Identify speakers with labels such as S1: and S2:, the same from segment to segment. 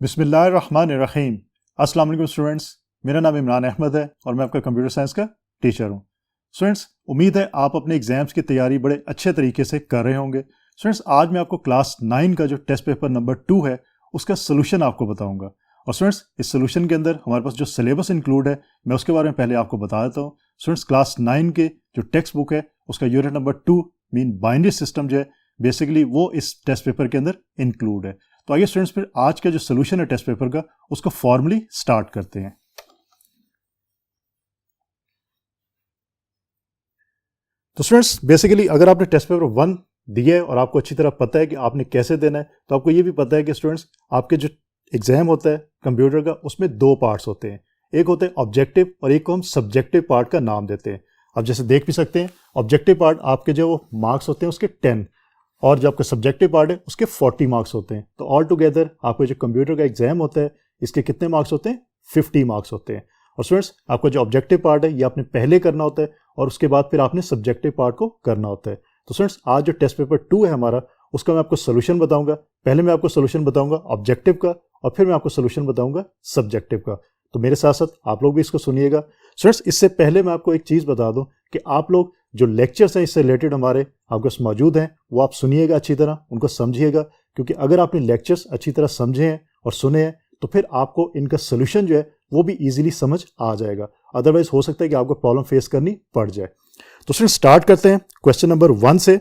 S1: बिस्मिल्लाहिर्रहमानिर्रहीम। अस्सलाम वालेकुम स्टूडेंट्स, मेरा नाम इमरान अहमद है और मैं आपका कंप्यूटर साइंस का टीचर हूँ। स्टूडेंट्स, उम्मीद है आप अपने एग्जाम्स की तैयारी बड़े अच्छे तरीके से कर रहे होंगे। स्टूडेंट्स, आज मैं आपको क्लास 9 का जो टेस्ट पेपर नंबर 2 है उसका सोल्यूशन आपको बताऊंगा। और स्टूडेंट्स, इस सोल्यूशन के अंदर हमारे पास जो सिलेबस इंक्लूड है मैं उसके बारे में पहले आपको बता देता हूँ। स्टूडेंट्स, क्लास 9 के जो टेक्स्ट बुक है उसका unit number 2 mean binary system जो है बेसिकली वो इस टेस्ट पेपर के अंदर इंक्लूड है। तो आइए स्टूडेंट्स, फिर आज का जो सोल्यूशन है टेस्ट पेपर का उसको फॉर्मली स्टार्ट करते हैं। तो स्टूडेंट्स, बेसिकली अगर आपने टेस्ट पेपर 1 दिया है और आपको अच्छी तरह पता है कि आपने कैसे देना है, तो आपको ये भी पता है कि स्टूडेंट्स आपके जो एग्जाम होता है कंप्यूटर का उसमें 2 पार्ट्स होते हैं। एक होते हैं ऑब्जेक्टिव और एक को हम सब्जेक्टिव पार्ट का नाम देते हैं। आप जैसे देख भी सकते हैं, ऑब्जेक्टिव पार्ट आपके जो मार्क्स होते हैं उसके 10 और जो आपका सब्जेक्टिव पार्ट है उसके 40 मार्क्स होते हैं। तो ऑल टुगेदर आपको जो कंप्यूटर का एग्जाम होता है इसके कितने मार्क्स होते हैं? 50 मार्क्स होते हैं। और स्टूडेंट्स, आपका जो ऑब्जेक्टिव पार्ट है ये आपने पहले करना होता है और उसके बाद फिर आपने सब्जेक्टिव पार्ट को करना होता है। तो स्टूडेंट्स, आज जो टेस्ट पेपर 2 है हमारा उसका मैं आपको सोल्यूशन बताऊंगा। पहले मैं आपको सोल्यूशन बताऊंगा ऑब्जेक्टिव का और फिर मैं आपको सोल्यूशन बताऊंगा सब्जेक्टिव का। तो मेरे साथ साथ आप लोग भी इसको सुनिएगा। स्टूडेंट्स, इससे पहले मैं आपको एक चीज़ बता दूं कि आप लोग जो लेक्चर्स हैं इससे रिलेटेड हमारे आपके पास मौजूद हैं वो आप सुनिएगा अच्छी तरह, उनको समझिएगा, क्योंकि अगर आपने लेक्चर्स अच्छी तरह समझे हैं और सुने हैं तो फिर आपको इनका सोल्यूशन जो है वो भी इजीली समझ आ जाएगा। अदरवाइज हो सकता है कि आपको प्रॉब्लम फेस करनी पड़ जाए। तो स्टूडेंट्स, स्टार्ट करते हैं क्वेश्चन नंबर 1 से।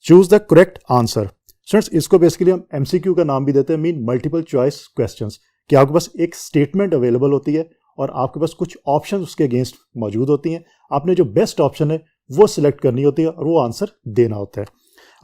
S1: Choose the correct answer. Students, इसको बेसिकली हम MCQ का नाम भी देते हैं, मीन मल्टीपल चॉइस क्वेश्चंस, कि आपके पास एक स्टेटमेंट अवेलेबल होती है और आपके पास कुछ ऑप्शन उसके अगेंस्ट मौजूद होती हैं। आपने जो बेस्ट ऑप्शन है वो सिलेक्ट करनी होती है और वो आंसर देना होता है।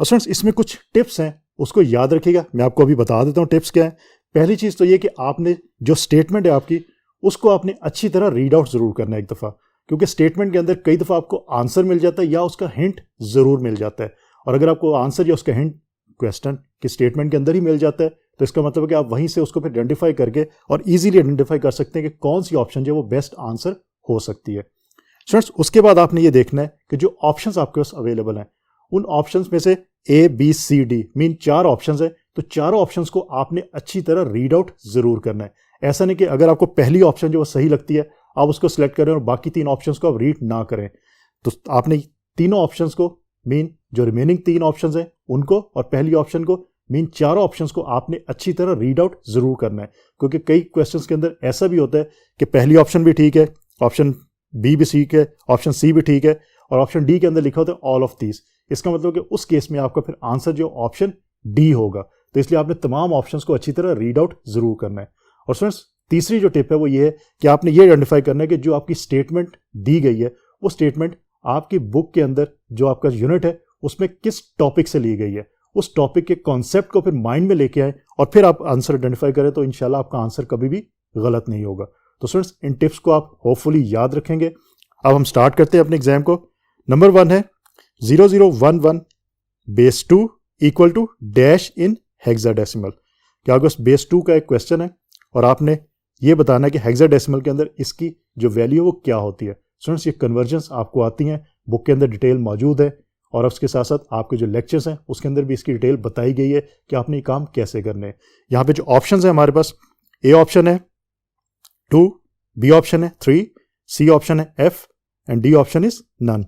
S1: और स्टूडेंट्स, इसमें कुछ टिप्स हैं उसको याद रखिएगा। मैं आपको अभी बता देता हूँ टिप्स क्या है। पहली चीज़ तो ये कि आपने जो स्टेटमेंट है आपकी उसको आपने अच्छी तरह रीड आउट ज़रूर करना है एक दफ़ा, क्योंकि स्टेटमेंट के अंदर कई दफ़ा आपको आंसर मिल जाता है या उसका हिंट ज़रूर मिल जाता है। और अगर आपको आंसर या उसका हिंट क्वेश्चन के स्टेटमेंट के अंदर ही मिल जाता है तो इसका मतलब है कि आप वहीं से उसको फिर आइडेंटिफाई करके और ईजिली आइडेंटिफाई कर सकते हैं कि कौन सी ऑप्शन जो है वो बेस्ट आंसर हो सकती है। स्टूडेंट्स, उसके बाद आपने ये देखना है कि जो ऑप्शंस आपके पास अवेलेबल हैं उन ऑप्शंस में से ABCD मीन 4 ऑप्शंस हैं, तो चारों ऑप्शंस को आपने अच्छी तरह रीड आउट जरूर करना है। ऐसा नहीं कि अगर आपको पहली ऑप्शन जो सही लगती है आप उसको सिलेक्ट करें और बाकी 3 ऑप्शंस को आप रीड ना करें। तो आपने तीनों ऑप्शंस को मीन जो रिमेनिंग 3 ऑप्शंस हैं उनको और पहली ऑप्शन को मीन चारों ऑप्शंस को आपने अच्छी तरह रीड आउट जरूर करना है, क्योंकि कई क्वेश्चंस के अंदर ऐसा भी होता है कि पहली ऑप्शन भी ठीक है, ऑप्शन B भी ठीक है, ऑप्शन C भी ठीक है और ऑप्शन D के अंदर लिखा होता है ऑल ऑफ दीज। इसका मतलब कि उस केस में आपका फिर आंसर जो ऑप्शन D होगा। तो इसलिए आपने तमाम ऑप्शंस को अच्छी तरह रीड आउट जरूर करना है। और स्टूडेंट्स, तीसरी जो टिप है वो ये है कि आपने ये आइडेंटिफाई करना है कि जो आपकी स्टेटमेंट दी गई है वो स्टेटमेंट आपकी बुक के अंदर जो आपका यूनिट है उसमें किस टॉपिक से ली गई है। उस टॉपिक के कॉन्सेप्ट को फिर माइंड में लेके आए और फिर आप आंसर आइडेंटिफाई करें तो इंशाल्लाह आपका आंसर कभी भी गलत नहीं होगा। तो स्टूडेंट्स, इन टिप्स को आप होपफुली याद रखेंगे। अब हम स्टार्ट करते हैं अपने एग्जाम को। नंबर 1 है 0011 base 2 equal to dash in hexadecimal. क्या आपके पास बेस 2 का एक क्वेश्चन है और आपने ये बताना है कि हेक्साडेसिमल के अंदर इसकी जो वैल्यू है वो क्या होती है। स्टूडेंट्स, ये कन्वर्जन्स आपको आती हैं, बुक के अंदर डिटेल मौजूद है और उसके साथ साथ आपके जो लेक्चर्स हैं उसके अंदर भी इसकी डिटेल बताई गई है कि आपने ये काम कैसे करने हैं। यहाँ पे जो ऑप्शंस है हमारे पास, A ऑप्शन है 2, B ऑप्शन है 3, C ऑप्शन है F and D option is none.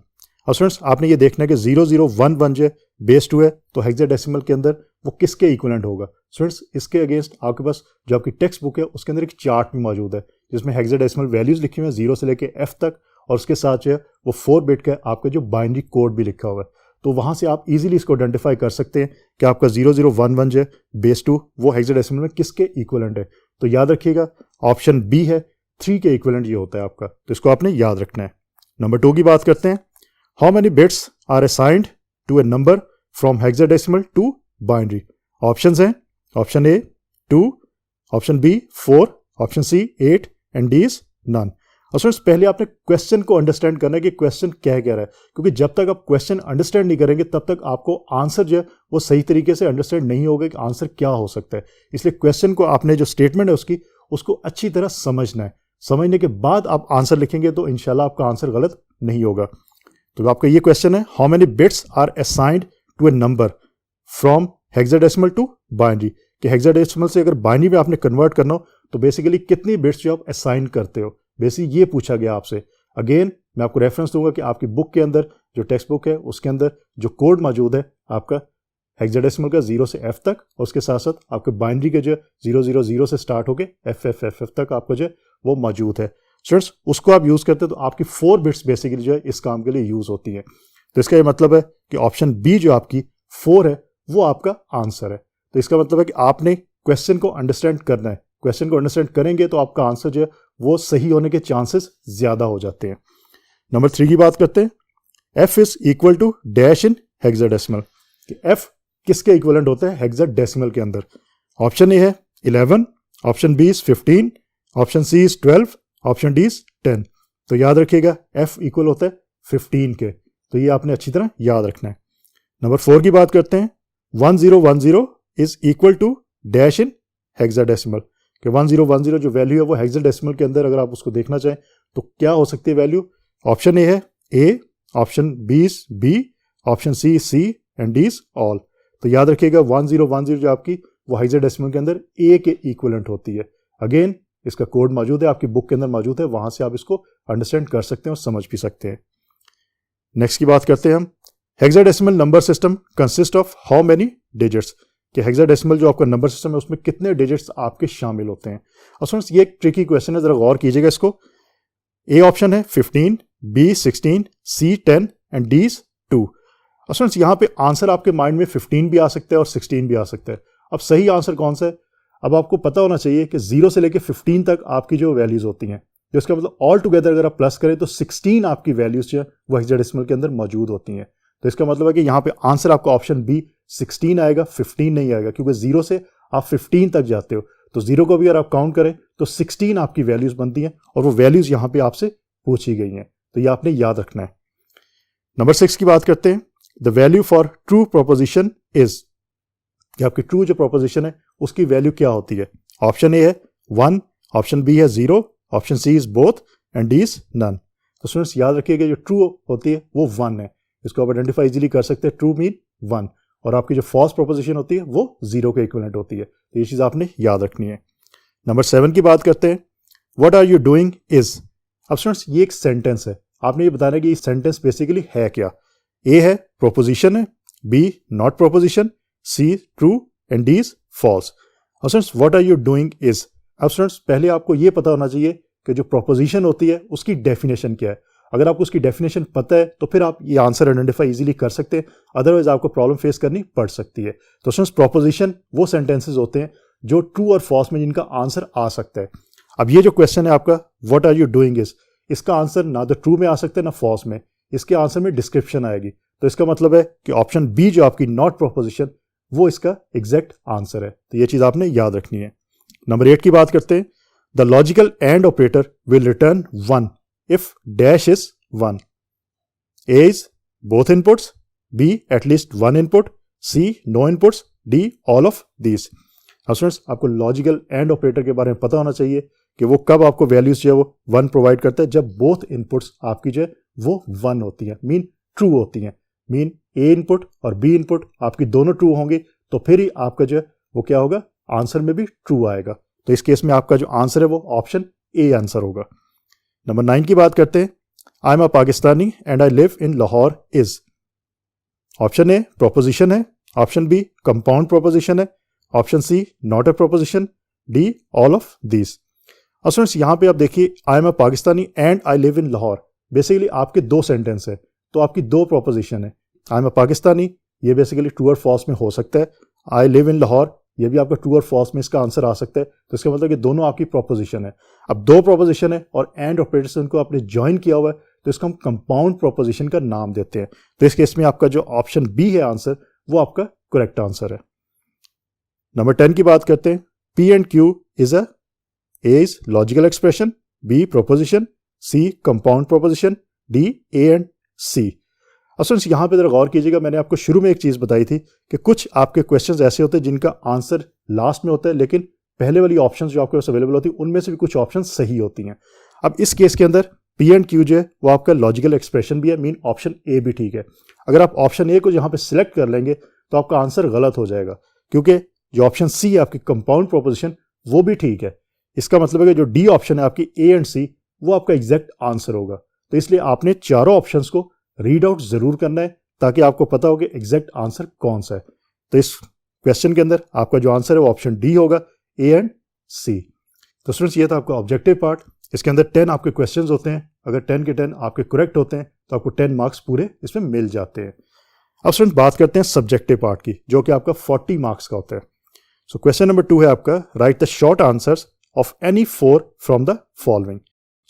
S1: और स्टूडेंट्स, आपने ये देखना है कि 0011 जो बेस 2 है तो हेक्साडेसिमल के अंदर वो किसके इक्विवेलेंट होगा। स्टूडेंट्स, इसके अगेंस्ट आपके पास जो आपकी टेक्स्ट बुक है उसके अंदर एक चार्ट भी मौजूद है जिसमें हेक्साडेसिमल वैल्यूज लिखी हुई हैं 0 से लेकर F तक, और उसके साथ जो है वो 4 बिट का आपका जो बाइनरी कोड भी लिखा हुआ है। तो वहाँ से आप इजीली इसको आइडेंटिफाई कर सकते हैं कि आपका 0011 जो बेस 2 वो हेक्साडेसिमल में किसके इक्विवेलेंट है। तो याद रखिएगा ऑप्शन B है 3 के इक्विवेलेंट ये होता है आपका, तो इसको आपने याद रखना है। नंबर 2 की बात करते हैं। How many bits are assigned to a number from hexadecimal to binary. Options हैं option A 2, option B 4, option C 8 and D is none. और स्टूडेंट्स, पहले आपने क्वेश्चन को अंडरस्टैंड करना है कि क्वेश्चन क्या कह रहा है, क्योंकि जब तक आप क्वेश्चन अंडरस्टैंड नहीं करेंगे तब तक आपको आंसर जो है वो सही तरीके से अंडरस्टैंड नहीं होगा कि आंसर क्या हो सकता है। इसलिए क्वेश्चन को आपने जो स्टेटमेंट है उसको अच्छी तरह समझना है। समझने के बाद आप आंसर लिखेंगे तो इंशाल्लाह आपका आंसर गलत नहीं होगा। तो आपका ये क्वेश्चन है, how many bits are assigned to a number from hexadecimal to binary, कि हेक्साडेसिमल से अगर बाइनरी में आपने कन्वर्ट करना हो तो बेसिकली कितनी बिट्स जो आप असाइन करते हो, बेसिक ये पूछा गया आपसे। अगेन मैं आपको रेफरेंस दूंगा कि आपकी बुक के अंदर जो टेक्स्ट बुक है उसके अंदर जो कोड मौजूद है आपका हेक्साडेसिमल का 0 से F तक, और उसके साथ साथ आपके बाइनरी के जो 000 से स्टार्ट होके FFFF तक आपका जो वो मौजूद है। स्टूडेंट्स उसको आप यूज़ करते हैं तो आपकी 4 बिट्स बेसिकली जो है इस काम के लिए यूज़ होती हैं। तो इसका ये मतलब है कि ऑप्शन बी जो आपकी 4 है वो आपका आंसर है। तो इसका मतलब है कि आपने क्वेश्चन को अंडरस्टैंड करना है, क्वेश्चन को अंडरस्टैंड करेंगे तो आपका आंसर जो है वो सही होने के चांसेस ज़्यादा हो जाते हैं। नंबर 3 की बात करते हैं। F is equal to dash in hexadecimal. F किसके इक्वलेंट होता है हेक्साडेसिमल के अंदर? ऑप्शन ए है 11, option B is 15, option C is 12, option D is 10। तो याद रखिएगा F इक्वल होता है 15 के, तो ये आपने अच्छी तरह याद रखना है। नंबर 4 की बात करते हैं। 1010 is equal to dash in hexadecimal. कि 1010 जो वैल्यू है वो हेक्साडेसिमल के अंदर अगर आप उसको देखना चाहें तो क्या हो सकती है वैल्यू? ऑप्शन ए है A, option B is B, option C is C and D is all. तो याद रखिएगा 1010 जो आपकी वो हेक्साडेसिमल के अंदर ए के इक्विवेलेंट होती है। अगेन इसका कोड मौजूद है, आपकी बुक के अंदर मौजूद है, वहां से आप इसको अंडरस्टैंड कर सकते हैं और समझ भी सकते हैं। नेक्स्ट की बात करते हैं हम। Hexadecimal number system consist of how many digits? कि हेक्साडेसिमल जो आपका नंबर सिस्टम है उसमें कितने डिजिट्स आपके शामिल होते हैं? और फ्रेंड्स ये एक ट्रिकी क्वेश्चन है, जरा गौर कीजिएगा इसको। ए ऑप्शन है 15, बी 16, सी 10 एंड डी 2। और फ्रेंड्स यहाँ पे आंसर आपके माइंड में 15 भी आ सकता है और 16 भी आ सकता है। अब सही आंसर कौन सा है? अब आपको पता होना चाहिए कि 0 से लेकर 15 तक आपकी जो वैल्यूज होती हैं, तो इसका मतलब ऑल टुगेदर अगर आप प्लस करें तो 16 आपकी वैल्यूज जो है वो हेक्साडेसिमल के अंदर मौजूद होती हैं। तो इसका मतलब है कि यहाँ पे आंसर आपका ऑप्शन बी 16 आएगा, 15 नहीं आएगा, क्योंकि 0 से आप 15 तक जाते हो। तो 0 को भी अगर आप काउंट करें तो 16 आपकी वैल्यूज बनती हैं और वो वैल्यूज यहाँ पे आपसे पूछी गई हैं, तो ये आपने याद रखना है। नंबर 6 की बात करते हैं। The value for true proposition is, कि आपकी ट्रू जो प्रोपोजिशन है उसकी वैल्यू क्या होती है? ऑप्शन ए है 1, ऑप्शन बी है 0, option C is both and D is none. तो स्टूडेंट्स याद रखिएगा जो ट्रू होती है वो 1 है, इसको आप आइडेंटिफाई इजीली कर सकते हैं, ट्रू मीन 1, और आपकी जो फॉल्स प्रोपोजिशन होती है वो 0 के इक्विवेलेंट होती है। तो ये चीज़ आपने याद रखनी है। नंबर 7 की बात करते हैं। What are you doing is. अब स्टूडेंट्स ये एक सेंटेंस है, आपने ये बताना है कि ये सेंटेंस बेसिकली है क्या। ए है प्रोपोजिशन है, B not proposition, C true and D is false. अब students what are you doing is, अब स्टूडेंट्स पहले आपको ये पता होना चाहिए कि जो प्रोपोजिशन होती है उसकी डेफिनेशन क्या है। अगर आपको उसकी डेफिनेशन पता है तो फिर आप ये आंसर आइडेंटिफाई इजीली कर सकते हैं, अदरवाइज आपको प्रॉब्लम फेस करनी पड़ सकती है। तो स्टूडेंट्स प्रोपोजिशन वो सेंटेंसेस होते हैं जो ट्रू और फॉल्स में जिनका आंसर आ सकता है। अब ये जो क्वेश्चन है आपका what are you doing is, इसका आंसर ना तो ट्रू में आ सकता है ना फॉल्स में, इसके आंसर में डिस्क्रिप्शन आएगी। तो इसका मतलब है कि ऑप्शन बी जो आपकी नॉट प्रोपोजिशन वो इसका एग्जैक्ट आंसर है। तो ये चीज आपने याद रखनी है। नंबर 8 की बात करते हैं। The logical and operator will return 1 if dash is 1. A is both inputs, B at least one input, C no inputs, D all of these. अब स्टूडेंट्स आपको लॉजिकल एंड ऑपरेटर के बारे में पता होना चाहिए कि वो कब आपको वैल्यूज जो है वो 1 प्रोवाइड करता है, जब बोथ इनपुट्स आपकी जो है वो 1 होती है, मीन ट्रू होती हैं। मीन ए इनपुट और बी इनपुट आपकी दोनों ट्रू होंगे तो फिर ही आपका जो है वो क्या होगा, आंसर में भी ट्रू आएगा। तो इस केस में आपका जो आंसर है वो ऑप्शन ए आंसर होगा। नंबर 9 की बात करते हैं। I am a Pakistani and I live in Lahore is. Option A proposition है, ऑप्शन बी कंपाउंड प्रोपोजिशन है, option C not a proposition, D all of these. और स्टूडेंट्स यहाँ पे आप देखिए I am a Pakistani and I live in Lahore, basically आपके 2 sentence है, तो आपकी 2 प्रोपोजिशन है। आई एम अ पाकिस्तानी ये बेसिकली ट्रू और फॉल्स में हो सकता है, आई लिव इन लाहौर ये भी आपका ट्रू और फॉल्स में इसका आंसर आ सकता है। तो इसका मतलब कि दोनों आपकी प्रोपोजिशन है। अब 2 प्रोपोजिशन है और एंड ऑपरेटर को आपने ज्वाइन किया हुआ है, तो इसको हम कंपाउंड प्रोपोजिशन का नाम देते हैं। तो इस केस में आपका जो ऑप्शन बी है आंसर वो आपका करेक्ट आंसर है। नंबर 10 की बात करते हैं। P and Q is A is logical expression, B proposition, C compound proposition, D A and C. और स्टूडेंट्स यहाँ पे जरा गौर कीजिएगा, मैंने आपको शुरू में एक चीज़ बताई थी कि कुछ आपके क्वेश्चंस ऐसे होते हैं जिनका आंसर लास्ट में होता है, लेकिन पहले वाली ऑप्शंस जो आपके पास अवेलेबल होती है उनमें से भी कुछ ऑप्शन सही होती हैं। अब इस केस के अंदर पी एंड क्यू जो है वो आपका लॉजिकल एक्सप्रेशन भी है, मीन ऑप्शन ए भी ठीक है। अगर आप ऑप्शन ए को यहाँ पे सिलेक्ट कर लेंगे तो आपका आंसर गलत हो जाएगा, क्योंकि जो ऑप्शन सी है आपकी कंपाउंड प्रोपोजिशन वो भी ठीक है। इसका मतलब है कि जो डी ऑप्शन है आपकी ए एंड सी वो आपका एग्जैक्ट आंसर होगा। तो इसलिए आपने चारों ऑप्शंस को रीड आउट जरूर करना है ताकि आपको पता हो कि एग्जैक्ट आंसर कौन सा है। तो इस क्वेश्चन के अंदर आपका जो आंसर है वो ऑप्शन डी होगा, ए एंड सी। तो स्टूडेंट्स ये था आपका ऑब्जेक्टिव पार्ट। इसके अंदर 10 आपके क्वेश्चंस होते हैं। अगर 10 के 10 आपके करेक्ट होते हैं तो आपको 10 मार्क्स पूरे इसमें मिल जाते हैं। अब स्टूडेंट बात करते हैं सब्जेक्टिव पार्ट की, जो कि आपका 40 मार्क्स का होता है। सो क्वेश्चन नंबर 2 है आपका, right the short answers of any 4 from the following.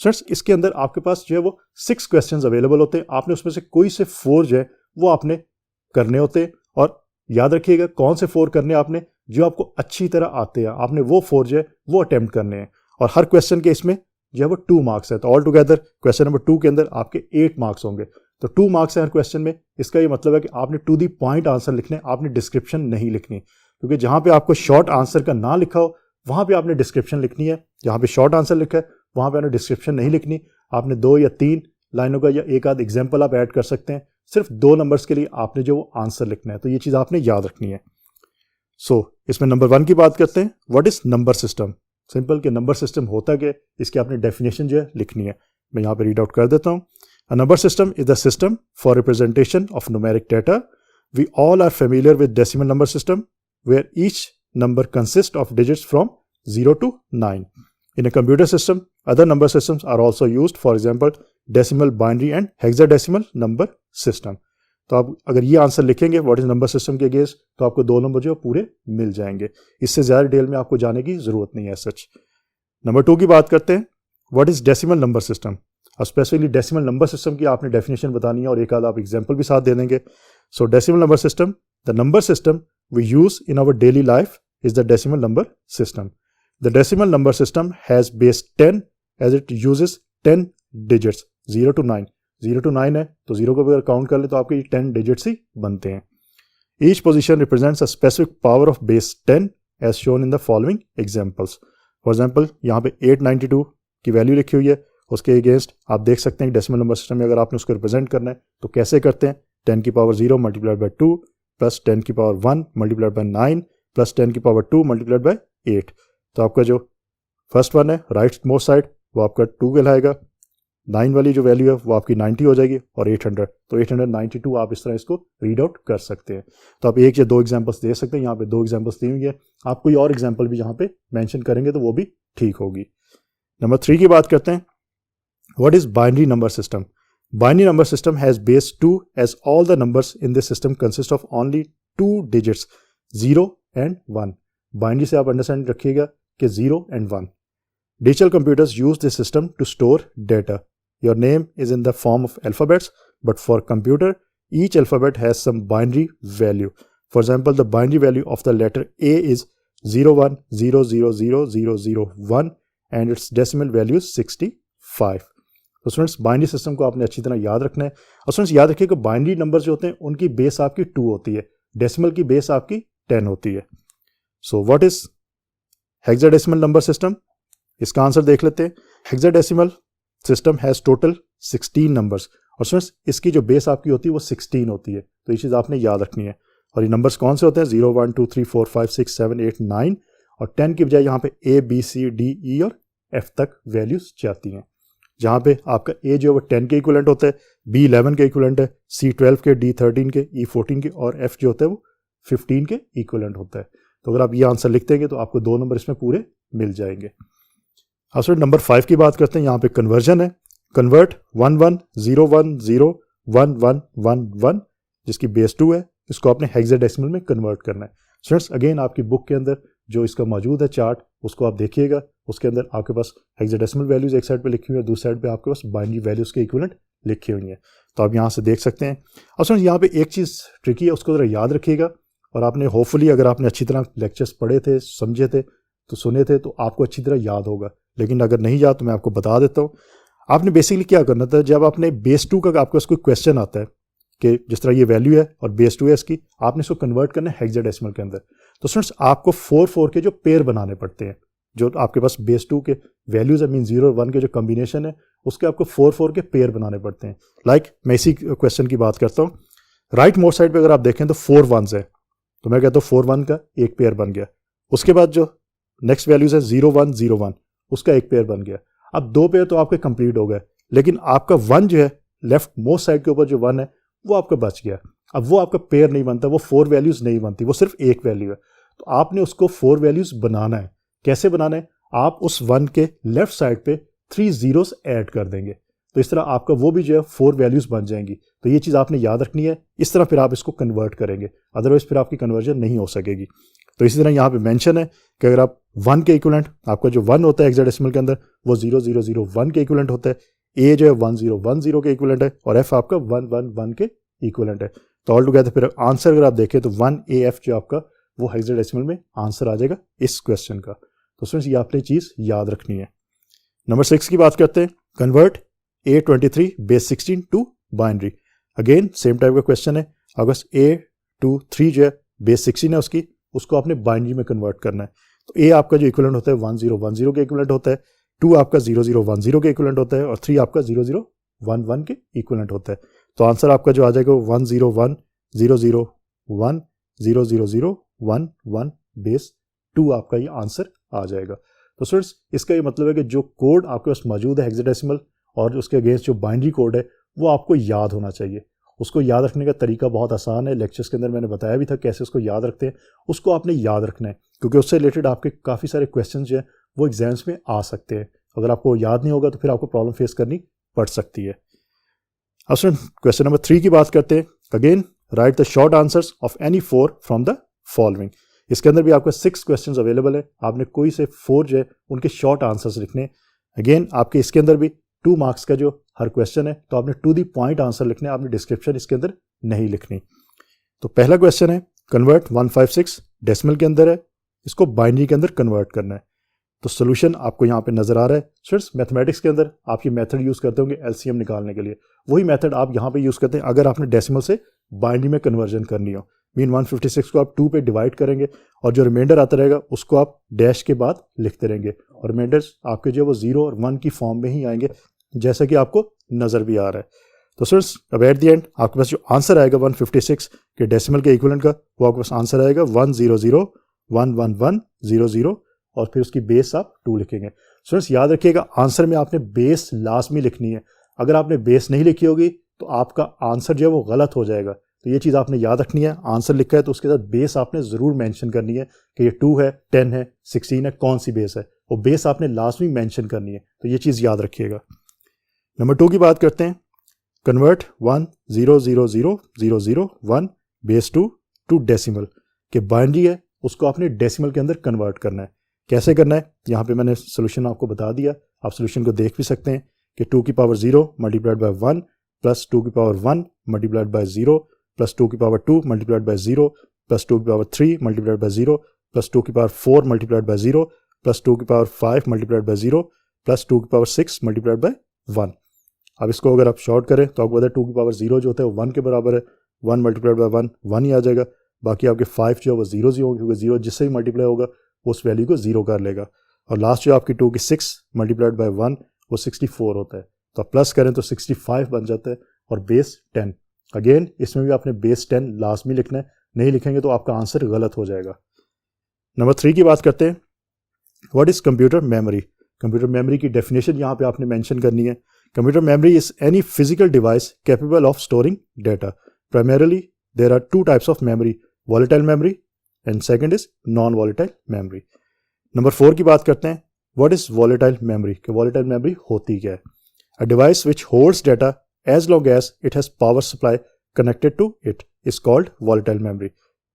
S1: Students इसके अंदर आपके पास जो है वो 6 क्वेश्चंस अवेलेबल होते हैं। आपने उसमें से कोई से 4 जो है वो आपने करने होते हैं, और याद रखिएगा कौन से 4 करने आपने, जो आपको अच्छी तरह आते हैं आपने वो 4 जो है वो अटेम्प्ट करने हैं। और हर क्वेश्चन के इसमें जो है वो 2 मार्क्स है। तो ऑल टुगेदर क्वेश्चन नंबर 2 के अंदर आपके 8 मार्क्स होंगे। तो 2 मार्क्स है हर क्वेश्चन में। इसका ये मतलब है कि आपने टू दी पॉइंट आंसर लिखने, आपने डिस्क्रिप्शन नहीं लिखनी, क्योंकि जहां पे आपको शॉर्ट आंसर का ना लिखा हो वहां पे आपने डिस्क्रिप्शन लिखनी है। जहां पे शॉर्ट आंसर लिखा है वहां पे आपने डिस्क्रिप्शन नहीं लिखनी। आपने 2 या 3 लाइनों का या एक आध एग्जाम्पल आप ऐड कर सकते हैं। सिर्फ 2 नंबर्स के लिए आपने जो वो आंसर लिखना है। तो ये चीज आपने याद रखनी है। सो इसमें नंबर 1 की बात करते हैं। What is number system? Simple कि नंबर सिस्टम होता क्या, इसकी आपने डेफिनेशन जो है लिखनी है। मैं यहाँ पे रीड आउट कर देता हूँ। A number system is the system for representation of numeric data. We all are familiar with decimal number system, where each number consists of digits from 0 to 9. In a computer system, other number systems are also used, for example, decimal, binary and hexadecimal number system. तो आप अगर ये answer लिखेंगे what is number system के against, तो आपको 2 number जो पूरे मिल जाएंगे। इससे ज़्यादा डिटेल में आपको जाने की ज़रूरत नहीं है सच। नंबर 2 की बात करते हैं। What is decimal number system? अब स्पेसिफिकली डेसिमल नंबर सिस्टम की आपने डेफिनेशन बतानी है और एक आध आप एग्जाम्पल भी साथ दे देंगे। So decimal number system, the number system we use in our daily life is the decimal number system. The decimal number system has base 10 as it uses 10 digits 0 to 9। 0 to 9 है तो 0 को अगर count कर ले तो आपके 10 digits ही बनते हैं। Each position represents a specific power of base 10 as shown in the following examples. For example यहाँ पे 892 की वैल्यू लिखी हुई है, उसके अगेंस्ट आप देख सकते हैं डेसिमल नंबर सिस्टम में अगर आपने उसको रिप्रेजेंट करना है तो कैसे करते हैं। 10 की पावर 0 मल्टीप्लाइड बाई 2 प्लस 10 की पावर 1 मल्टीप्लाइड बाई 9 प्लस 10 की पावर 2 मल्टीप्लाइड बाई 8। तो आपका जो फर्स्ट वन है राइट मोस्ट साइड वो आपका 2 कहलाएगा। 9 वाली जो वैल्यू है वो आपकी 90 हो जाएगी, और 800 तो 892 आप इस तरह इसको रीड आउट कर सकते हैं। तो आप 1 या 2 एग्जाम्पल्स दे सकते हैं। यहाँ पे 2 एग्जाम्पल्स दी हुई है, आप कोई और एग्जाम्पल भी यहाँ पे मेंशन करेंगे तो वो भी ठीक होगी। नंबर 3 की बात करते हैं। What is binary number system? Binary number system has base 2 as all the numbers in this system consist of only 2 digits 0 and 1. Binary से आप अंडरस्टैंड रखिएगा कि 0 and 1. Digital computers use this system to store data. Your name is in the form of alphabets, but for computer, each alphabet has some binary value. For example, the binary value of the letter A is 01000001 and its decimal value is 65. तो students binary system को आपने अच्छी तरह याद रखना है। और students याद रखिए कि बाइनरी नंबर जो होते हैं उनकी बेस आपकी 2 होती है, डेसिमल की बेस आपकी 10 होती है। So what is hexadecimal number system? इसका आंसर देख लेते हैं। Hexadecimal system has total 16 numbers, और स्टूडेंट्स इसकी जो बेस आपकी होती है वो 16 होती है। तो ये चीज़ आपने याद रखनी है। और ये नंबर्स कौन से होते हैं? 0 1 2 3 4 5 6 7 8 9, और 10 की बजाय यहाँ पे A B C D E और F तक वैल्यूज जाती हैं। जहाँ पे आपका A जो है वो 10 के इक्विवेलेंट होता है, B 11 के इक्विवेलेंट है, C 12 के, D 13 के, E 14 के, और F जो होता है वो 15 के इक्विवेलेंट होता है। तो अगर आप ये आंसर लिख देंगे तो आपको 2 नंबर इसमें पूरे मिल जाएंगे। अब सर नंबर 5 की बात करते हैं। यहाँ पे कन्वर्जन है। कन्वर्ट 1101011111 जिसकी बेस 2 है, इसको आपने हेक्साडेसिमल में कन्वर्ट करना है। स्टूडेंट्स अगेन आपकी बुक के अंदर जो इसका मौजूद है चार्ट, उसको आप देखिएगा। उसके अंदर आपके पास हेक्साडेसिमल वैल्यूज एक साइड पे लिखी हुई है, दूसरी साइड पे आपके पास बाइनरी वैल्यूज के इक्विवेलेंट लिखी हुई हैं। तो आप यहाँ से देख सकते हैं। और स्टूडेंट्स यहाँ पे एक चीज़ ट्रिकी है, उसको ज़रा याद रखिएगा। और आपने होपफुली अगर आपने अच्छी तरह लेक्चर्स पढ़े थे, समझे थे, तो सुने थे, तो आपको अच्छी तरह याद होगा। लेकिन अगर नहीं याद तो मैं आपको बता देता हूँ। आपने बेसिकली क्या करना था, जब आपने बेस 2 का आपके पास कोई क्वेश्चन आता है कि जिस तरह ये वैल्यू है और बेस 2 है इसकी, आपने इसको कन्वर्ट करना है हेक्साडेसिमल के अंदर। तो स्टूडेंट्स आपको 4 के जो पेयर बनाने पड़ते हैं, जो आपके पास बेस 2 के वैल्यूज है, मीन 0 और 1 के जो कॉम्बिनेशन है, उसके आपको 4 के पेयर बनाने पड़ते हैं। लाइक मैं इसी क्वेश्चन की बात करता हूँ। राइट मोस्ट साइड पे अगर आप देखें तो 4 1s है, तो मैं कहता हूँ 4 1 का एक पेयर बन गया। उसके बाद जो नेक्स्ट वैल्यूज है 0 1 0 1, उसका एक पेयर बन गया। अब 2 पेयर तो आपके कंप्लीट हो गए, लेकिन आपका 1 जो है लेफ्ट मोस्ट साइड के ऊपर जो 1 है वो आपका बच गया। अब वो आपका पेयर नहीं बनता, वो 4 वैल्यूज नहीं बनती, वो सिर्फ एक वैल्यू है। तो आपने उसको 4 वैल्यूज बनाना है। कैसे बनाना है? आप उस 1 के लेफ्ट साइड पे 3 जीरोस ऐड कर देंगे, तो इस तरह आपका वो भी जो है 4 वैल्यूज बन जाएंगी। तो ये चीज़ आपने याद रखनी है, इस तरह फिर आप इसको कन्वर्ट करेंगे, अदरवाइज फिर आपकी कन्वर्जन नहीं हो सकेगी। तो इसी तरह यहाँ पे मेंशन है कि अगर आप 1 के इक्विवेलेंट, आपका जो 1 होता है हेक्साडेसिमल के अंदर वो 0001 के इक्विवेलेंट होता है, ए जो है 1010 के इक्विवेलेंट है, और एफ आपका 111 के इक्विवेलेंट है। तो ऑल टुगेदर फिर आंसर अगर आप देखें तो 1AF जो आपका वो हेक्साडेसिमल में आंसर आ जाएगा इस क्वेश्चन का। तो उसमें ये आपने चीज़ याद रखनी है। नंबर 6 की बात करते हैं, convert A23 base 16 to binary. Again same type का क्वेश्चन है। अगर A23 जो है बेस 16 है उसको आपने बाइनरी में कन्वर्ट करना है। तो A आपका जो इक्विवेलेंट होता है 1010 के इक्विवेलेंट होता है, 2 आपका 0010 के इक्विवेलेंट होता है, और 3 आपका 0011 के इक्विवेलेंट होता है। तो आंसर आपका जो आ जाएगा 101 001 00011 बेस 2 आपका ये आंसर आ जाएगा। तो स्टूडेंट्स इसका ये मतलब है कि जो कोड आपके पास मौजूद है हेक्साडेसिमल और उसके अगेंस्ट जो बाइनरी कोड है वो आपको याद होना चाहिए। उसको याद रखने का तरीका बहुत आसान है, लेक्चर्स के अंदर मैंने बताया भी था कैसे उसको याद रखते हैं। उसको आपने याद रखना है क्योंकि उससे रिलेटेड आपके काफ़ी सारे क्वेश्चन जो हैं वो एग्जाम्स में आ सकते हैं। अगर आपको याद नहीं होगा तो फिर आपको प्रॉब्लम फेस करनी पड़ सकती है। अब क्वेश्चन नंबर 3 की बात करते हैं। Again right the short answers of any 4 from the following. इसके अंदर भी आपका 6 क्वेश्चंस अवेलेबल है, आपने कोई से 4 जो है उनके शॉर्ट आंसर्स लिखने। अगेन आपके इसके अंदर भी 2 मार्क्स का जो हर क्वेश्चन है, तो आपने टू द पॉइंट आंसर लिखने, आपने डिस्क्रिप्शन इसके अंदर नहीं लिखनी। तो पहला क्वेश्चन है कन्वर्ट 156 डेसिमल के अंदर है, इसको बाइनरी के अंदर कन्वर्ट करना है। तो सोल्यूशन आपको यहाँ पे नजर आ रहा है। स्टूडेंट्स मैथमेटिक्स के अंदर आप ये मेथड यूज करते होंगे एलसीएम निकालने के लिए, वही मेथड आप यहाँ पे यूज करते हैं अगर आपने डेसिमल से बाइनरी में कन्वर्जन करनी हो। मीन 156 को आप 2 पे डिवाइड करेंगे और जो रिमाइंडर आता रहेगा उसको आप डैश के बाद लिखते रहेंगे, और रिमाइंडर्स आपके जो वो 0 और 1 की फॉर्म में ही आएंगे जैसा कि आपको नजर भी आ रहा है। तो स्टूडेंट्स अब एट द एंड आपके पास जो आंसर आएगा 156 के डेसिमल के इक्विवेलेंट का, वो आपके पास आंसर आएगा 1001110 और फिर उसकी बेस आप 2 लिखेंगे। स्टूडेंट्स याद रखिएगा आंसर में आपने बेस लास्ट में लिखनी है। अगर आपने बेस नहीं लिखी होगी तो आपका आंसर जो है वो गलत हो जाएगा। तो ये चीज़ आपने याद रखनी है। आंसर लिखा है तो उसके साथ बेस आपने ज़रूर मेंशन करनी है कि ये 2 है, 10 है, 16 है, कौन सी बेस है, वो बेस आपने लास्ट में मेंशन करनी है। तो ये चीज़ याद रखिएगा। नंबर 2 की बात करते हैं। कन्वर्ट 1000001 बेस 2 टू डेसिमल के बाइनरी है उसको आपने डेसिमल के अंदर कन्वर्ट करना है। कैसे करना है यहाँ पे मैंने सोल्यूशन आपको बता दिया, आप सोल्यूशन को देख भी सकते हैं कि 2 की पावर 0 मल्टीप्लाइड बाय 1 प्लस 2 की पावर 1 मल्टीप्लाइड बाय 0 प्लस 2 की पावर 2 मल्टीप्लाइड बाय 0 प्लस 2 की पावर 3 मल्टीप्लाइड बाय 0 प्लस 2 की पावर 4 मल्टीप्लाइड बाय 0 प्लस 2 की पावर 5 मल्टीप्लाइड बाय 0 प्लस 2 की पावर 6 मल्टीप्लाइड बाय 1। अब इसको अगर आप शॉर्ट करें तो आपको पता है 2 की पावर 0 जो होता है वो 1 के बराबर है, 1 मल्टीप्लाइड बाय 1 1 ही आ जाएगा, बाकी आपके 5 जो है वो 0 ही होंगे क्योंकि 0 जिससे भी मल्टीप्लाई होगा उस वैल्यू को 0 कर लेगा, और लास्ट जो आपकी 2 की 6 मल्टीप्लाइड बाय 1 वो 64 होता है। तो आप प्लस करें तो 65 बन जाता है और बेस 10। अगेन इसमें भी आपने बेस 10 लास्ट में लिखना है, नहीं लिखेंगे तो आपका आंसर गलत हो जाएगा। नंबर 3 की बात करते हैं। What is computer memory? Computer memory की डेफिनेशन यहाँ पे आपने मेंशन करनी है। Computer memory is any physical device capable of storing data. Primarily there are 2 types of memory, volatile memory and second is non volatile memory. Number 4 की बात करते हैं। What is volatile memory? कि वॉलेटाइल मेमोरी होती क्या है? A device which holds data as long as it has power supply connected to it is called volatile memory.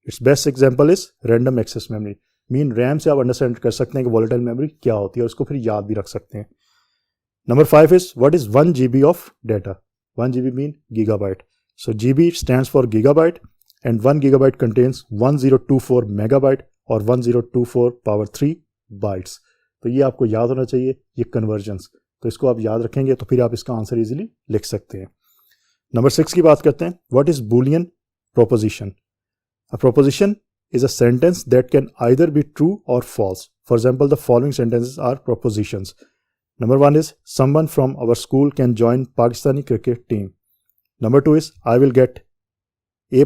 S1: Its best example is random access memory. Mean RAM से आप understand कर सकते हैं कि volatile memory क्या होती है और उसको फिर याद भी रख सकते हैं। Number 5 is what is 1 GB of data? 1 GB mean gigabyte. So GB stands for gigabyte and 1 GB contains 1024 megabyte और 1024 पावर 3 बाइट्स। तो ये आपको याद होना चाहिए ये कन्वर्जन्स, तो इसको आप याद रखेंगे तो फिर आप इसका आंसर इजीली लिख सकते हैं। नंबर 6 की बात करते हैं। What is Boolean proposition? A proposition is a sentence that can either be true और false. For example the following sentences are propositions. Number 1 is someone from our school can join Pakistani cricket team. Number 2 is I will get A+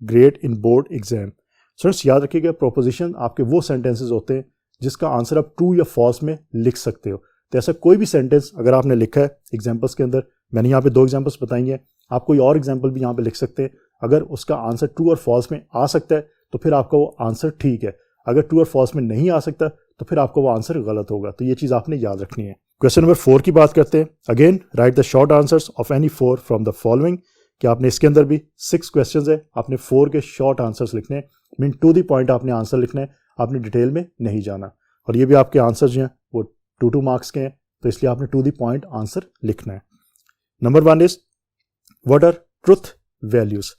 S1: grade in board exam. Students याद रखिएगा, proposition आपके वो sentences होते हैं जिसका answer आप true या false में लिख सकते हो। तो ऐसा कोई भी सेंटेंस अगर आपने लिखा है एग्जाम्पल्स के अंदर, मैंने यहाँ पे 2 एग्जाम्पल्स बताई हैं, आप कोई और एग्जाम्पल भी यहाँ पे लिख सकते हैं। अगर उसका आंसर ट्रू और फॉल्स में आ सकता है तो फिर आपका वो आंसर ठीक है, अगर ट्रू और फॉल्स में नहीं आ सकता तो फिर आपका वो आंसर गलत होगा। तो ये चीज़ आपने याद रखनी है। क्वेश्चन नंबर 4 की बात करते हैं। Again right the short answers of any 4 from the following. कि आपने इसके अंदर भी 6 क्वेश्चंस है, आपने 4 के शॉर्ट आंसर्स लिखने हैं, मीन टू द पॉइंट आपने आंसर लिखना है, आपने डिटेल में नहीं जाना। और ये भी आपके आंसर जो हैं वो 2 मार्क्स के हैं, तो इसलिए आपने टू द पॉइंट आंसर लिखना है। Number 1 is what are truth values.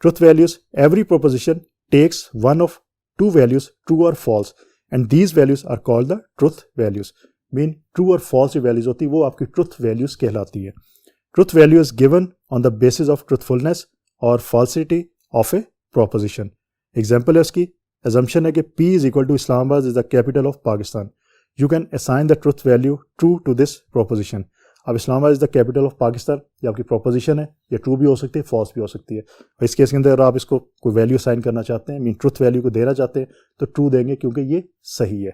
S1: Truth values, every proposition takes one of 2 values, true और false, and these values are called the truth values. Mean true और false जो values होती है वो आपकी truth values कहलाती है। Truth value is given on the basis of truthfulness और falsity of a proposition. Example है उसकी, assumption है कि P is equal to Islamabad is the capital of Pakistan. You can assign the truth value true to this proposition. अब Islamabad is the capital of Pakistan, ये आपकी proposition है, ये true भी हो सकती है, फॉल्स भी हो सकती है। और इस केस के अंदर अगर आप इसको कोई वैल्यू असाइन करना चाहते हैं, मीन ट्रुथ वैल्यू को देना चाहते हैं, तो ट्रू देंगे क्योंकि ये सही है।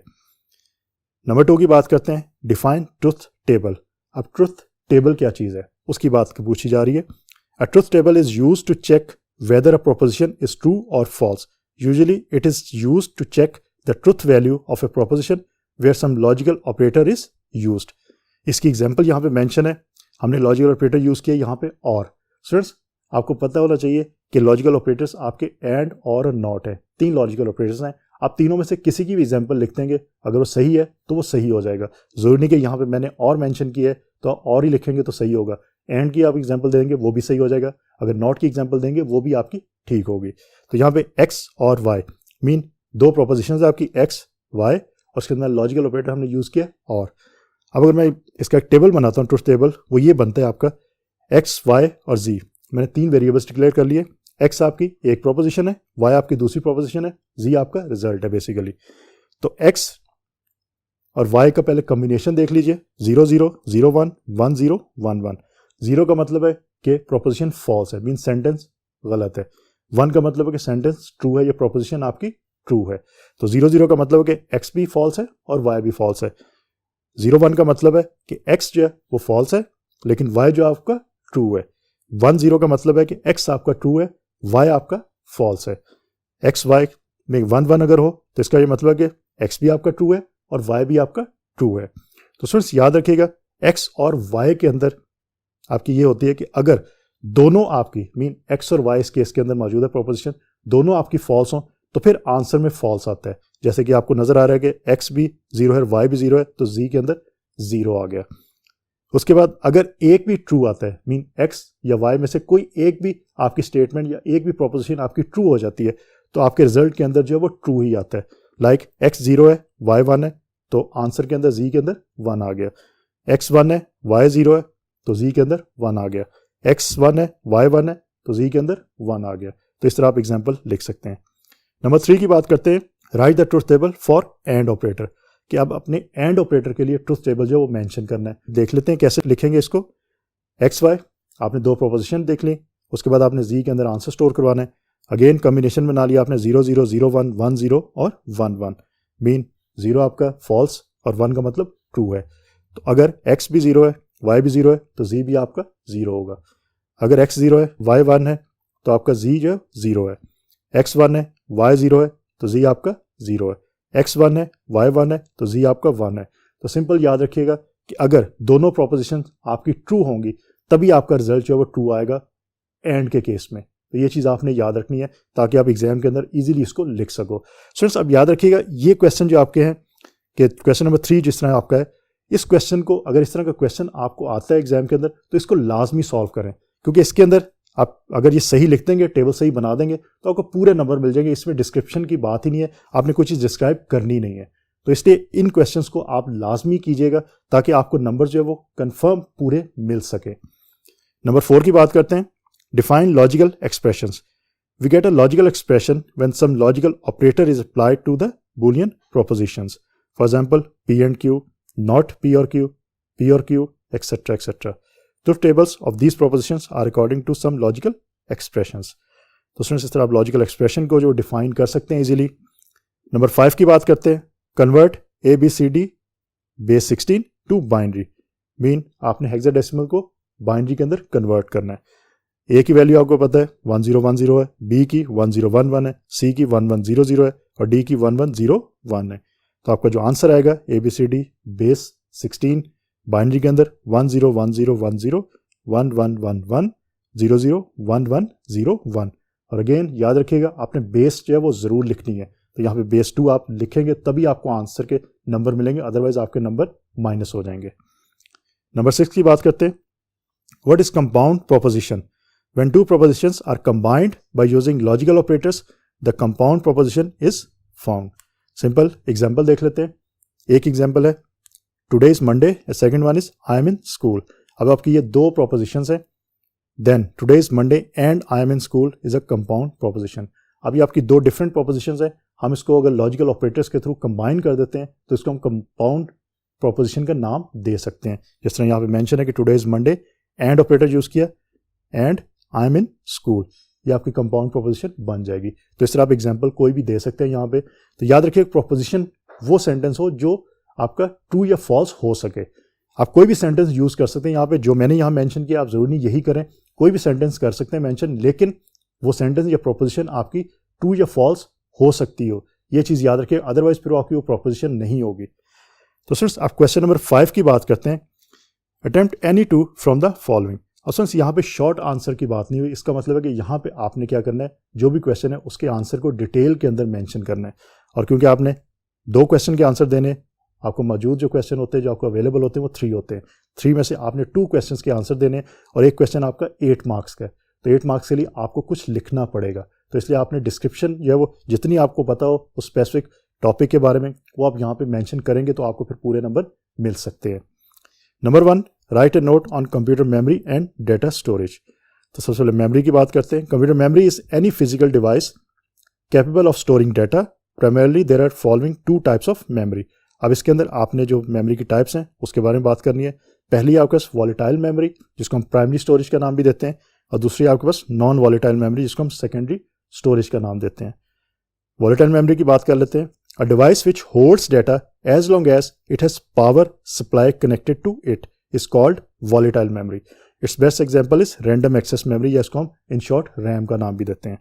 S1: नंबर 2 की बात करते हैं, डिफाइन ट्रुथ टेबल। अब ट्रुथ टेबल क्या चीज़ है उसकी बात पूछी जा रही है। A truth table is used to check whether a proposition is true और false. Usually it is used to check the truth value of a proposition where some logical operator is used. इसकी example यहाँ पे mention है, हमने logical operator use किया यहाँ पे और। स्टूडेंट्स आपको पता होना चाहिए कि लॉजिकल ऑपरेटर्स आपके एंड और नॉट है, 3 लॉजिकल ऑपरेटर्स हैं। आप तीनों में से किसी की भी एग्जांपल लिख देंगे, अगर वो सही है तो वो सही हो जाएगा। जरूरी नहीं कि यहाँ पे मैंने और मेंशन किया है तो और ही लिखेंगे तो सही होगा। एंड की आप एग्जांपल देंगे वो भी सही हो जाएगा, अगर नॉट की एग्जांपल देंगे वो भी आपकी ठीक होगी। तो यहाँ पे x और y मीन 2 प्रोपोजिशंस है आपकी x, y, और उसके अंदर लॉजिकल ऑपरेटर हमने यूज़ किया और। अब अगर मैं इसका एक टेबल बनाता हूँ ट्रुथ टेबल, वो ये बनता है आपका x, y और z। मैंने 3 वेरिएबल्स डिक्लेयर कर लिए, x आपकी एक प्रोपोजिशन है, y आपकी दूसरी प्रोपोजिशन है, z आपका रिजल्ट है बेसिकली। तो x और y का पहले कॉम्बिनेशन देख लीजिए, 0 0 0 1 1 0 1 1। 0 का मतलब है कि प्रोपोजिशन फॉल्स है, मीन सेंटेंस गलत है। 1 का मतलब है कि सेंटेंस ट्रू है, ये प्रोपोजिशन आपकी ट्रू है। तो 0 0 का मतलब है कि x भी फॉल्स है और y भी फॉल्स है। 0 1 का मतलब है कि x जो है वो फॉल्स है लेकिन y जो आपका ट्रू है। 1 0 का मतलब है कि x आपका ट्रू है, y आपका फॉल्स है। x y में 1 1 अगर हो तो इसका ये मतलब है कि x भी आपका ट्रू है और y भी आपका ट्रू है। तो स्टूडेंट्स याद रखिएगा, x और y के अंदर आपकी ये होती है कि अगर दोनों आपकी मीन x और y इस केस के अंदर मौजूद है प्रोपोजिशन, दोनों आपकी फॉल्स हो तो फिर आंसर में फॉल्स आता है। जैसे कि आपको नजर आ रहा है कि x भी 0 है, y भी 0 है, तो z के अंदर 0 आ गया। उसके बाद अगर एक भी ट्रू आता है, मीन x या y में से कोई एक भी आपकी स्टेटमेंट या एक भी प्रोपोजिशन आपकी ट्रू हो जाती है, तो आपके रिजल्ट के अंदर जो है वो ट्रू ही आता है। लाइक x 0 है, y 1 है, तो आंसर के अंदर z के अंदर 1 आ गया। x 1 है, y 0 है, तो z के अंदर 1 आ गया। x 1 है, y 1 है, तो z के अंदर 1 आ गया। तो इस तरह आप एग्जाम्पल लिख सकते हैं। नंबर 3 की बात करते हैं, right the truth table for and operator. कि अब अपने एंड ऑपरेटर के लिए ट्रुथ टेबल जो है वो मेंशन करना है। देख लेते हैं कैसे लिखेंगे इसको। x y आपने 2 प्रोपोजिशन देख ली, उसके बाद आपने z के अंदर आंसर स्टोर करवाना है। अगेन कॉम्बिनेशन बना लिया आपने 0 0 0 1 1 0 और 1 1। मीन 0 आपका फॉल्स और 1 का मतलब ट्रू है। तो अगर x भी 0 है, y भी 0 है, तो z भी आपका 0 होगा। अगर x 0 है, y 1 है, तो आपका z जो है 0 है। x 1 है, y 0 है, तो z आपका 0 है। x 1 है, y 1 है, तो z आपका 1 है। तो सिंपल याद रखिएगा कि अगर दोनों प्रोपोजिशन आपकी ट्रू होंगी तभी आपका रिजल्ट जो है वो ट्रू आएगा एंड के केस में। तो ये चीज़ आपने याद रखनी है ताकि आप एग्जाम के अंदर इजीली इसको लिख सको। स्टूडेंट्स अब याद रखिएगा ये क्वेश्चन जो आपके हैं कि क्वेश्चन नंबर 3 जिस तरह आपका है, इस क्वेश्चन को अगर इस तरह का क्वेश्चन आपको आता है एग्जाम के अंदर तो इसको लाजमी सॉल्व करें, क्योंकि इसके अंदर आप अगर ये सही लिख देंगे, टेबल सही बना देंगे, तो आपको पूरे नंबर मिल जाएंगे। इसमें डिस्क्रिप्शन की बात ही नहीं है, आपने कोई चीज़ डिस्क्राइब करनी नहीं है। तो इसलिए इन क्वेश्चंस को आप लाजमी कीजिएगा ताकि आपको नंबर जो है वो कंफर्म पूरे मिल सके। नंबर 4 की बात करते हैं, define logical expressions. We get a logical expression when some logical operator is applied to the boolean propositions. For example P and Q, not P or Q, P or Q, etc. etc. Truth tables of these propositions are according to some logical expressions. तो students इस तरह आप logical expression को जो define कर सकते हैं easily. Number 5 की बात करते हैं, convert ABCD base 16 to binary. Mean आपने हेक्साडेसिमल को बाइनरी के अंदर कन्वर्ट करना है। ए की वैल्यू आपको पता है 1010 है, बी की 1011 है, सी की 1100 है और डी की 1101 है। तो आपका जो आंसर आएगा ABCD बेस 16 बाइनरी के अंदर 10101111001101 और अगेन याद रखिएगा आपने बेस जो है वो ज़रूर लिखनी है। तो यहाँ पे बेस 2 आप लिखेंगे तभी आपको आंसर के नंबर मिलेंगे, अदरवाइज आपके नंबर माइनस हो जाएंगे। नंबर 6 की बात करते हैं, what is compound proposition? When two propositions are combined by using logical operators, the compound proposition is found. Simple example देख लेते हैं। एक एग्जाम्पल है today is Monday, second one is I am in school. अब आपकी ये दो propositions हैं, then today is Monday and I am in school is a compound proposition. अभी आपकी दो डिफरेंट प्रोपोजिशंस है, हम इसको अगर लॉजिकल ऑपरेटर्स के थ्रू कंबाइन कर देते हैं तो इसको हम कंपाउंड प्रोपोजिशन का नाम दे सकते हैं। जिस तरह यहाँ पे मेंशन है कि today is Monday, and operator use किया and I am in school, ये आपकी कंपाउंड प्रोपोजिशन बन जाएगी। तो इस तरह आप एग्जांपल कोई भी दे सकते हैं यहाँ पे। तो याद रखिए प्रोपोजिशन वो सेंटेंस हो जो आपका ट्रू या फॉल्स हो सके। आप कोई भी सेंटेंस यूज कर सकते हैं यहाँ पे, जो मैंने यहाँ मेंशन किया आप जरूरी नहीं यही करें, कोई भी सेंटेंस कर सकते हैं मेंशन, लेकिन वो सेंटेंस या प्रोपोजिशन आपकी ट्रू या फॉल्स हो सकती हो, ये चीज़ याद रखिए, अदरवाइज फिर आपकी वो प्रोपोजिशन नहीं होगी। तो फ्रेंड्स आप क्वेश्चन नंबर 5 की बात करते हैं, attempt any two from the following. और फ्रेंड्स यहाँ पे शॉर्ट आंसर की बात नहीं हुई, इसका मतलब है कि यहाँ पे आपने क्या करना है, जो भी क्वेश्चन है उसके आंसर को डिटेल के अंदर मेंशन करना है। और क्योंकि आपने 2 क्वेश्चन के आंसर देने, आपको मौजूद जो क्वेश्चन होते हैं जो आपको अवेलेबल होते हैं वो 3 होते हैं, 3 में से आपने 2 क्वेश्चन के आंसर देने और एक क्वेश्चन आपका 8 मार्क्स का है। तो 8 मार्क्स के लिए आपको कुछ लिखना पड़ेगा, तो इसलिए आपने डिस्क्रिप्शन जो है वो जितनी आपको पता हो उस स्पेसिफिक टॉपिक के बारे में वो आप यहाँ पे मेंशन करेंगे तो आपको फिर पूरे नंबर मिल सकते हैं। Number 1, write a note on computer memory and data storage. तो सबसे पहले मेमोरी की बात करते हैं। Computer memory is any physical device capable of storing data, primarily there are following 2 types of memory. अब इसके अंदर आपने जो मेमोरी की टाइप्स हैं उसके बारे में बात करनी है। पहली आपके पास वॉलेटाइल मेमोरी जिसको हम प्राइमरी स्टोरेज का नाम भी देते हैं, और दूसरी आपके पास नॉन वॉलेटाइल मेमोरी जिसको हम सेकेंडरी स्टोरेज का नाम देते हैं। वॉलेटाइल मेमोरी की बात कर लेते हैं। A device which holds data as long as it has power supply connected to it is called volatile memory. Its best example is random access memory, या इसको हम in short RAM का नाम भी देते हैं,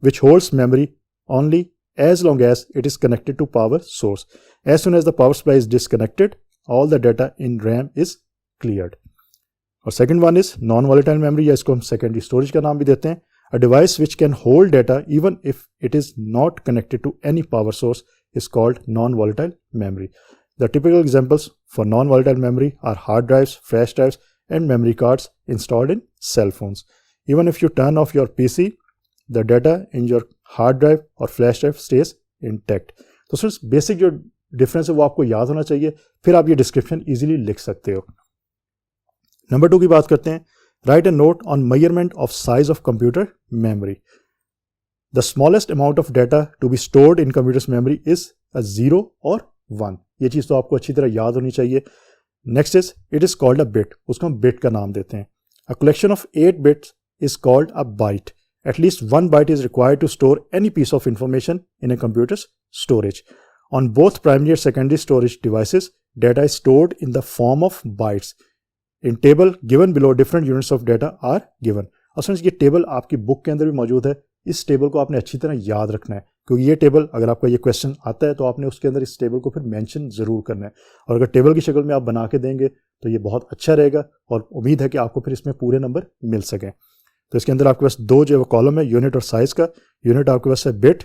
S1: which holds memory only as long as it is connected to power source. As soon as the power supply is disconnected, all the data in RAM is cleared. और second one is non-volatile memory, या इसको हम secondary storage का नाम भी देते हैं, a device which can hold data even if it is not connected to any power source is called non-volatile memory. The typical examples for non-volatile memory are hard drives, flash drives, and memory cards installed in cell phones. Even if you turn off your PC, the data in your hard drive or flash drive stays intact. तो सिर्फ basic जो difference है वो आपको याद होना चाहिए, फिर आप ये डिस्क्रिप्शन इजीली लिख सकते हो। नंबर 2 की बात करते हैं। Write a note on measurement of size of computer memory. The smallest amount of data to be stored in computer's memory is a 0 और 1। ये चीज़ तो आपको अच्छी तरह याद होनी चाहिए। Next is it is called a bit, उसको हम बिट का नाम देते हैं। A collection of 8 bits is called a byte. At least 1 byte is required to store any piece of information in a computer's storage. On both primary and secondary storage devices, data is stored in the form of bytes. In table given below, different units of data are given. और friends ये table आपकी book के अंदर भी मौजूद है, इस table को आपने अच्छी तरह याद रखना है, क्योंकि ये टेबल अगर आपका ये क्वेश्चन आता है तो आपने उसके अंदर इस टेबल को फिर मेंशन ज़रूर करना है। और अगर टेबल की शक्ल में आप बना के देंगे तो ये बहुत अच्छा रहेगा और उम्मीद है कि आपको फिर इसमें पूरे नंबर मिल सकें। तो इसके अंदर आपके पास 2 जो कॉलम है यूनिट और साइज़ का। यूनिट आपके पास है bit,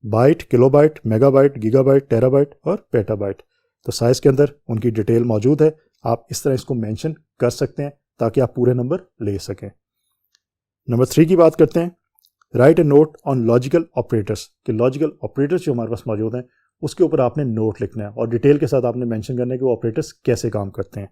S1: byte, kilobyte, megabyte, gigabyte, terabyte और पेटाबाइट। तो साइज़ के अंदर उनकी डिटेल मौजूद है, आप इस तरह इसको मेंशन कर सकते हैं ताकि आप पूरे नंबर ले सकें। नंबर 3 की बात करते हैं। Right a note on logical operators, कि लॉजिकल ऑपरेटर्स जो हमारे पास मौजूद हैं उसके ऊपर आपने नोट लिखना है और डिटेल के साथ आपने मेंशन करना है कि वो ऑपरेटर्स कैसे काम करते हैं।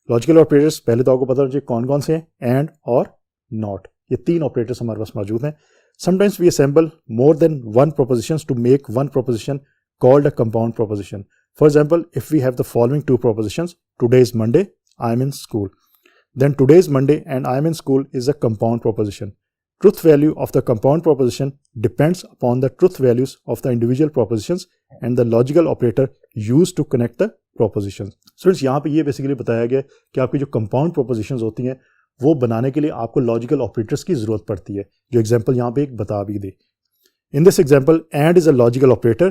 S1: लॉजिकल ऑपरेटर्स पहले तो आपको पता होना चाहिए कौन कौन से हैं, एंड और नॉट, ये 3 ऑपरेटर्स हमारे पास मौजूद हैं। Sometimes we assemble more than one propositions to make one proposition called a compound proposition. For example, if we have the following 2 propositions, today is Monday, I am in school. Then today is Monday and I am in school is a compound proposition. truth value of the compound proposition depends upon the truth values of the individual propositions and the logical operator used to connect the propositions. Students, यहाँ पे ये basically बताया गया कि आपकी जो compound propositions होती हैं वो बनाने के लिए आपको लॉजिकल ऑपरेटर्स की जरूरत पड़ती है, जो एग्जांपल यहाँ पे एक बता भी दे. In this example, and is a logical operator.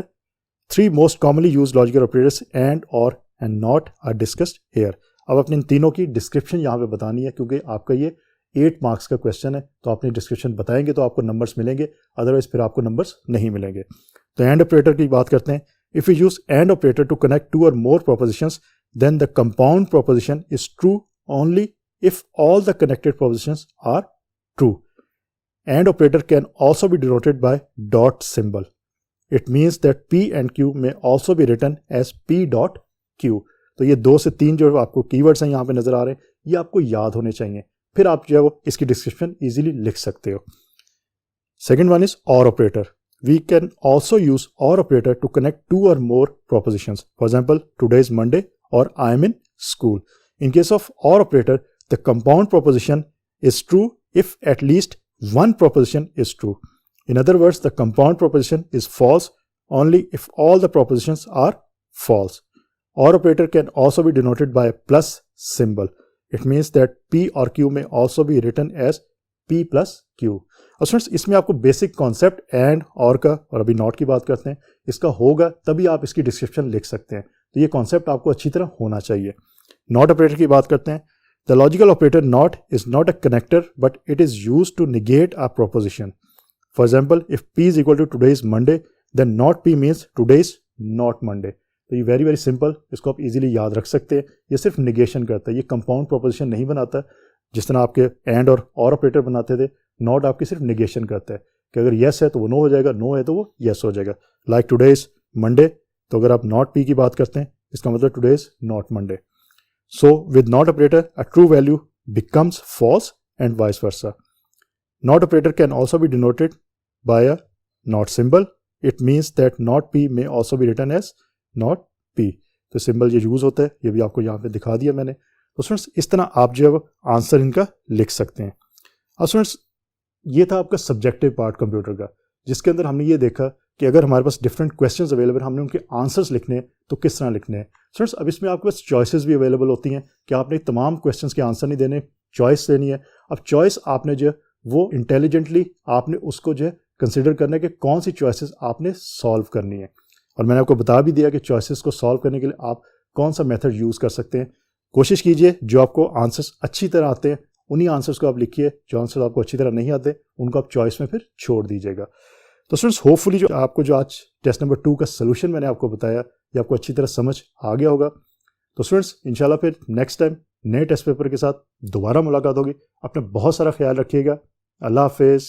S1: Three most commonly used logical operators and, or, and not are discussed here. अब अपने इन तीनों की डिस्क्रिप्शन यहाँ पे बतानी है, क्योंकि आपका ये 8 मार्क्स का क्वेश्चन है, तो आपने डिस्क्रिप्शन बताएंगे तो आपको नंबर्स मिलेंगे, अदरवाइज फिर आपको नंबर्स नहीं मिलेंगे. तो एंड ऑपरेटर की बात करते हैं. If you use and operator to connect 2 or more propositions, then the compound proposition is true only if all the connected propositions are true. And operator can also be denoted by dot symbol. It means that P and Q may also be written as P dot Q. तो ये 2 से 3 जो आपको keywords हैं यहाँ पे नजर आ रहे हैं, ये आपको याद होने चाहिए, फिर आप जो है वो इसकी डिस्क्रिप्शन इजीली लिख सकते हो. Second one is OR operator. We can also use OR operator to connect 2 or more propositions. For example, today is Monday or I am in school. In case of OR operator, the compound proposition is true if at least one proposition is true. In other words, the compound proposition is false only if all the propositions are false. OR operator can also be denoted by a plus symbol. It means that P or Q may also be written as P plus Q. और students, इसमें आपको basic concept and और का, और अभी not की बात करते हैं, इसका होगा तभी आप इसकी डिस्क्रिप्शन लिख सकते हैं. तो ये कॉन्सेप्ट आपको अच्छी तरह होना चाहिए. नॉट ऑपरेटर की बात करते हैं. The logical operator not is not a connector, but it is used to negate a proposition. For example, if P is equal to today is Monday, then not P means today is not Monday. तो ये very simple, इसको आप easily याद रख सकते हैं. ये सिर्फ निगेशन करता है, ये कंपाउंड प्रोपोजिशन नहीं बनाता. जिस तरह आपके एंड और ऑपरेटर बनाते थे, नॉट आपकी सिर्फ निगेशन करता है कि अगर येस है तो वो नो हो जाएगा, नो है तो वो येस हो जाएगा. लाइक टुडे इज मंडे, तो अगर आप नॉट पी की बात करते हैं, इसका मतलब today is not Monday. So with not operator, a true value becomes false and vice versa. Not operator can also be denoted by a not symbol. It means that not P may also be written as not P. तो symbol ये use होता है, ये भी आपको यहाँ पे दिखा दिया मैंने. तो स्टूडेंट्स, इस तरह आप जो है आंसर इनका लिख सकते हैं. अब स्टूडेंट्स, ये था आपका सब्जेक्टिव पार्ट कंप्यूटर का, जिसके अंदर हमने ये देखा कि अगर हमारे पास डिफरेंट क्वेश्चंस अवेलेबल, हमने उनके आंसर्स लिखने हैं तो किस तरह लिखने हैं. स्टूडेंट्स, अब इसमें आपके पास चॉइसेस भी अवेलेबल होती हैं कि आपने तमाम क्वेश्चंस के आंसर नहीं देने, चॉइस लेनी है. अब चॉइस आपने जो है वो इंटेलिजेंटली आपने उसको जो है कंसिडर करना है कि कौन सी चॉइसेस आपने सॉल्व करनी है. और मैंने आपको बता भी दिया कि चॉइसेस को सॉल्व करने के लिए आप कौन सा मेथड यूज़ कर सकते हैं. कोशिश कीजिए जो आपको आंसर्स अच्छी तरह आते हैं उन्हीं आंसर्स को आप लिखिए, जो आंसर आपको अच्छी तरह नहीं आते उनको आप चॉइस में फिर छोड़ दीजिएगा. तो स्टूडेंट्स, होपफुली जो आपको जो आज टेस्ट नंबर 2 का सलूशन मैंने आपको बताया, ये आपको अच्छी तरह समझ आ गया होगा. तो स्टूडेंट्स, इंशाल्लाह फिर नेक्स्ट टाइम नए टेस्ट पेपर के साथ दोबारा मुलाकात होगी. अपना बहुत सारा ख्याल रखिएगा. अल्लाह हाफिज़.